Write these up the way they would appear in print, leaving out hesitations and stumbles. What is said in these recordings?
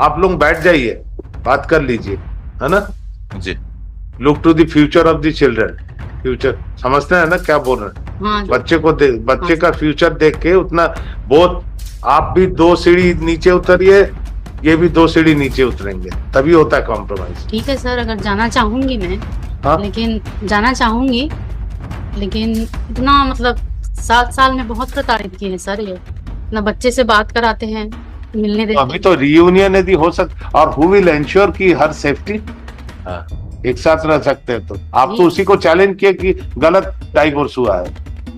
आप लोग बैठ जाइए, बात कर लीजिए, है ना जी। Look to the future of the children. Future समझते हैं ना क्या बोल रहे हैं? हाँ बच्चे को बच्चे हाँ का फ्यूचर देख के उतना बहुत, आप भी 2 सीढ़ी नीचे उतरिए, ये भी 2 सीढ़ी नीचे उतरेंगे, तभी होता है कॉम्प्रोमाइज। ठीक है सर, अगर जाना चाहूंगी मैं, हाँ लेकिन जाना चाहूंगी, लेकिन इतना मतलब 7 साल में बहुत प्रताड़ित किए हैं सर ये। ना बच्चे से बात कराते हैं, मिलने तो देते अभी तो रियूनियन यदि हो सकता, और हु विल एंश्योर की हर सेफ्टी एक साथ रह सकते हैं, तो आप तो उसी को चैलेंज किए कि गलत डाइवोर्स हुआ है,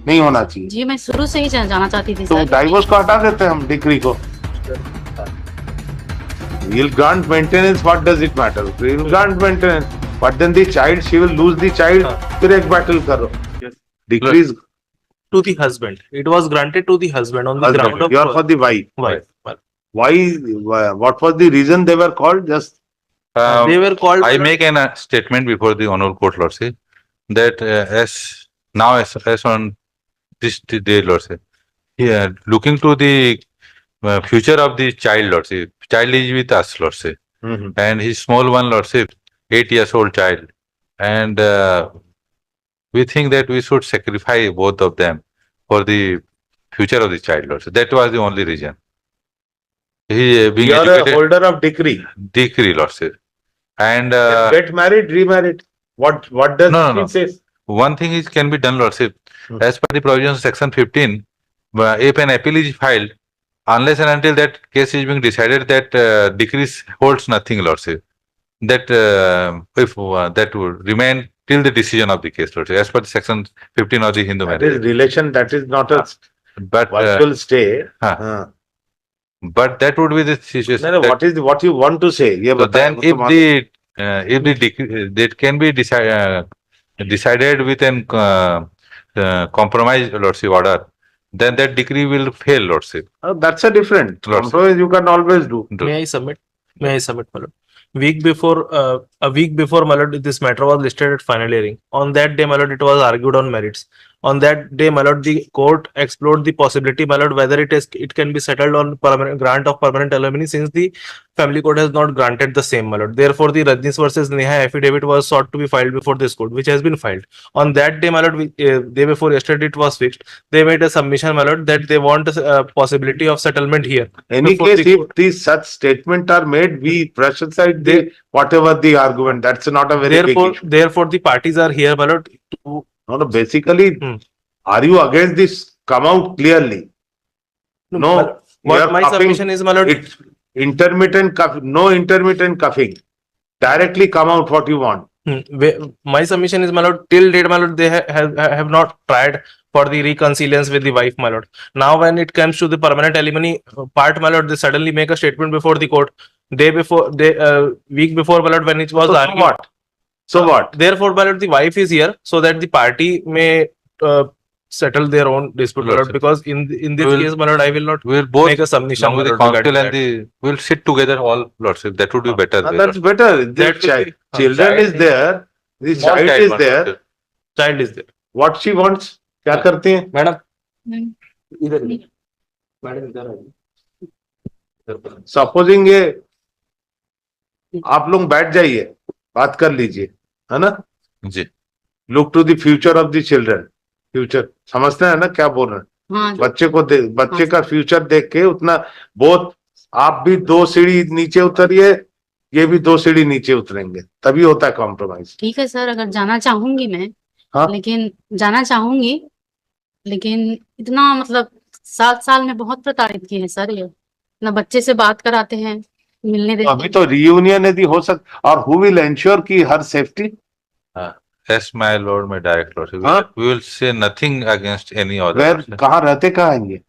नहीं होना चाहिए। जी मैं शुरू से ही जाना चाहती थी तो सर। डाइवोर्स को हटा देते हैं हम, डिग्री को। He'll grant maintenance, what does it matter? He'll grant maintenance, but then the child, she will lose the child, फिर एक battle करो। Decree is To the husband. It was granted to the husband on the ground of you are for the wife. wife. Why, what was the reason they were called? Just They were called. I make a statement before the honorable court, Lordship, that as on this day, Lordship, here looking to the future of the child, Lordship, child is with us, Lordship, and his small one, Lordship, 8 years old child, and we think that we should sacrifice both of them for the future of the child, Lordship. That was the only reason. He being you are a educated, holder of decree, Lordship, and get married, remarried. What does No, no, it no. say? one thing is can be done, Lordship. As per the provisions of section 15, if an appeal is filed, unless and until that case is being decided, that decree holds nothing, Lordship. That if that would remain till the decision of the case, Lordship, as per the section 15 of the Hindu That marriage. is relation, that is not a But virtual stay. but that would be the situation. No, no, what you want to say? ये So बताएं, then, वो तो if the decree that can be decided with an compromise, Lordship, order, then that decree will fail, Lordship. that's a different Lordship. compromise you can always do. May I submit? May I submit, my lord? A week before, my lord, this matter was listed at final hearing. On that day, my lord, it was argued on merits. On that day, my lord, the court explored the possibility, my lord, whether it can be settled on permanent grant of permanent alimony, since the family court has not granted the same, my lord. Therefore, the Rajneesh versus Neha affidavit was sought to be filed before this court, which has been filed. On that day, my lord, day before yesterday, it was fixed. They made a submission, my lord, that they want a possibility of settlement here. Any Before case, the if these such statement are made, we brush aside the whatever the argument. That's not a very big issue. Therefore, the parties are here, my lord, to No, basically, are you against this? Come out clearly. No, what my submission is, my lord. It's intermittent cuffing, no intermittent cuffing. Directly come out what you want. My submission is, my lord, till date, my lord, they have not tried for the reconciliation with the wife, my lord. Now, when it comes to the permanent alimony part, my lord, they suddenly make a statement before the court. Week before, my lord, when it was So argued. what? So what? Therefore, my lord, the wife is here so that the party may settle their own dispute, my lord. Because in this case, my lord, I will not We'll both make a submission, along with my the lord, council regarding and that. we'll sit together all, Lordship. That would be better. way, That's Lordship. better. That The will be- children child is there. The Small child child is one, there. Lordship. Child is there. What she wants? क्या करती हैं? Madam हम्म, इधर नहीं। Madam इधर आइए। Supposing ये आप लोग बैठ जाइए, बात कर लीजिए, है ना जी। Look to the future of the children. Future समझते हैं ना क्या बोल रहे हैं? हाँ बच्चे का फ्यूचर देख के उतना बहुत, आप भी 2 सीढ़ी नीचे उतरिए, ये भी 2 सीढ़ी नीचे उतरेंगे, तभी होता है कॉम्प्रोमाइज। ठीक है सर, अगर जाना चाहूंगी मैं, हाँ? लेकिन जाना चाहूंगी, लेकिन इतना मतलब 7 साल में बहुत प्रताड़ित किए हैं सर ये। ना बच्चे से बात कराते हैं, मिलने देते अभी तो रियूनियन यदि हो सकता, और हु विल एंश्योर की हर safety? Yes, my lord, my direct lordship. Huh? We will say nothing against any other. Your Lordship. कहाँ रहते, कहाँ हैं ये?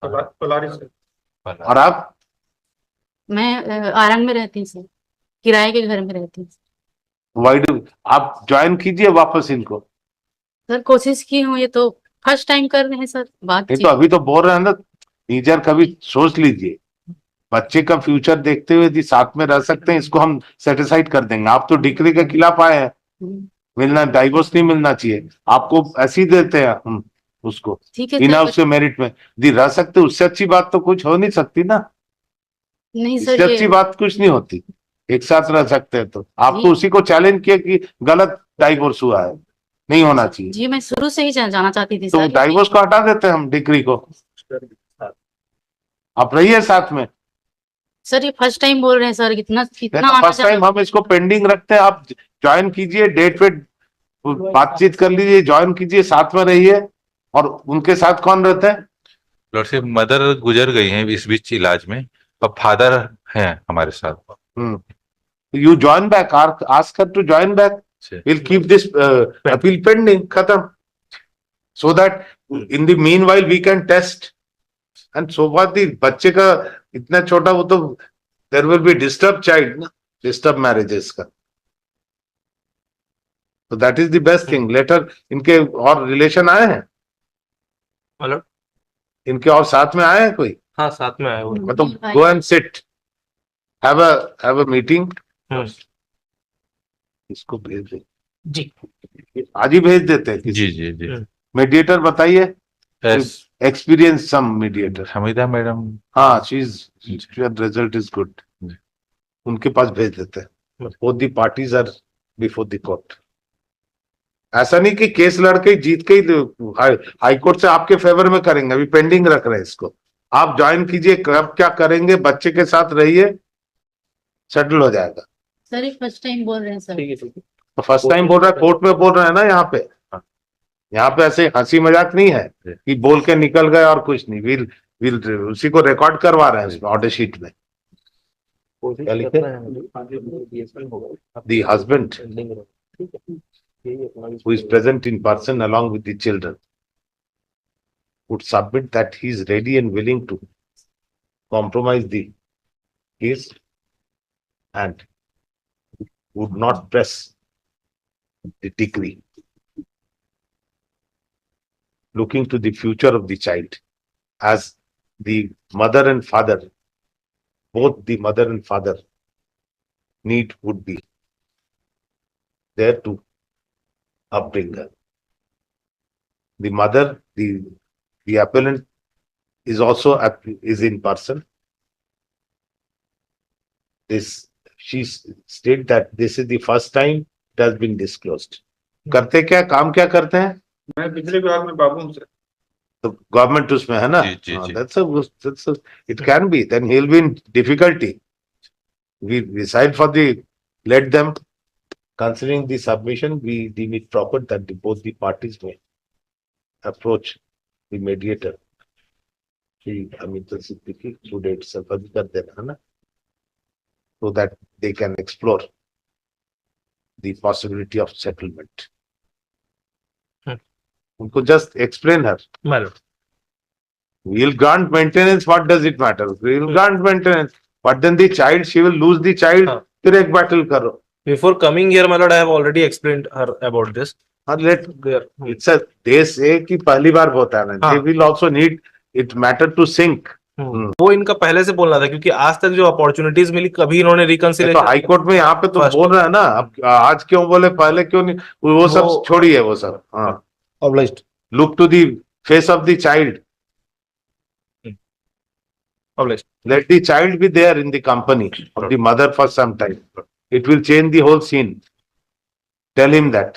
और आप? मैं आरंग में रहती हूँ सर, किराए के घर में रहती हूँ वाई डू आप ज्वाइन कीजिए वापस इनको। सर। कोशिश की हूँ, ये तो फर्स्ट टाइम कर रहे हैं सर बात। ये तो अभी तो बोल रहे हैं ना, टीचर कभी सोच लीजिए, बच्चे का फ्यूचर देखते हुए यदि साथ में रह सकते हैं, इसको हम सेटिसाइड कर देंगे। आप तो डिग्री के खिलाफ आए हैं, मिलना डाइवोर्स नहीं मिलना चाहिए आपको, ऐसे ही देते हैं हम उसको ठीक है बिना सर, उसके मेरिट में। यदि रह सकते, उससे अच्छी बात तो कुछ हो नहीं सकती ना। नहीं इससे सर, अच्छी ये बात कुछ नहीं होती, एक साथ रह सकते हैं तो। आप तो जी। उसी को चैलेंज किया कि गलत डाइवोर्स हुआ है, नहीं होना चाहिए, जी मैं शुरू से ही जाना चाहती थी तो सर। डाइवोर्स को हटा देते हैं हम, डिग्री को। आप रहिए साथ में। सर ये फर्स्ट टाइम बोल रहे हैं सर, इतना इतना आना फर्स्ट टाइम जाना। हम इसको पेंडिंग रखते हैं, आप ज्वाइन कीजिए, डेट पे बातचीत कर लीजिए, ज्वाइन कीजिए, साथ में रहिए। और उनके साथ कौन रहता है? लॉर्डशिप मदर गुजर गई हैं इस बीच इलाज में, अब फादर हैं हमारे साथ। You join back, ask her to join back. We'll keep this appeal pending, khatam. So that in the meanwhile we can test. And so far the बच्चे का इतना छोटा, वो तो there will be disturbed child, ना, disturbed marriages का. So that is the best thing. Later इनके और relation आए हैं? मतलब इनके और साथ में आए हैं कोई? हाँ साथ में आए हुए मतलब go and sit, have a meeting. इसको भेज दे जी आज ही, भेज देते हैं जी जी जी। मीडिएटर बताइए, as experience some mediator. Hamida madam. हाँ, रिजल्ट इज गुड, उनके पास भेज देते हैं। Both the parties are before the court. ऐसा नहीं कि केस लड़के जीत के ही हाई कोर्ट से आपके फेवर में करेंगे, अभी पेंडिंग रख रहे हैं इसको। आप ज्वाइन कीजिए, कब क्या करेंगे, बच्चे के साथ रहिए, सेटल हो जाएगा। सर ये फर्स्ट टाइम बोल रहे हैं सर। ठीक है ठीक है। तो फर्स्ट टाइम बोल रहा है, कोर्ट में बोल रहे हैं ना, यहाँ पे ऐसे हंसी मजाक नहीं है कि बोल के निकल गए और कुछ नहीं। विल उसी को रिकॉर्ड करवा रहे हैं ऑर्डर शीट में। क्या लिखे? The husband who is present in person along with the children would submit that he is ready and willing to compromise the case and would not press the decree, looking to the future of the child, as the mother and father, both the mother and father need would be there to upbring her. The mother, the appellant is also is in person. She stated that this is the first time it has been disclosed. करते क्या, काम क्या करते हैं? मैं बिजली विभाग में बाबू हूँ सर। तो गवर्नमेंट उसमें है ना? जी, जी, जी। That's it can be. Then he'll be in difficulty. We decide for let them, considering the submission, we deem it proper that both the parties may approach the mediator. Amita Siddiqui through date अभी कर देना है ना, so that they can explore the possibility of settlement. उनको just explain her. Madam We'll grant maintenance. What does it matter? We'll grant maintenance, but then the child, she will lose the child. हाँ. फिर एक battle करो. before coming here my lord I have already explained her about this. और let There. it's a देश है कि पहली बार होता है ना. हाँ. They will also need it matter to sink. वो इनका पहले से बोलना था क्योंकि आज तक जो अपॉर्चुनिटीज मिली कभी इन्होंने तो रिकंसिलिएशन हाई कोर्ट में यहाँ पे तो First. बोल रहे हैं ना, अब आज क्यों बोले, पहले क्यों नहीं, वो सब वो- छोड़िए, वो सब। हाँ, obliged look to the face of the child. obliged Let the child be there in the company of the mother for some time. It will change the whole scene. Tell him that.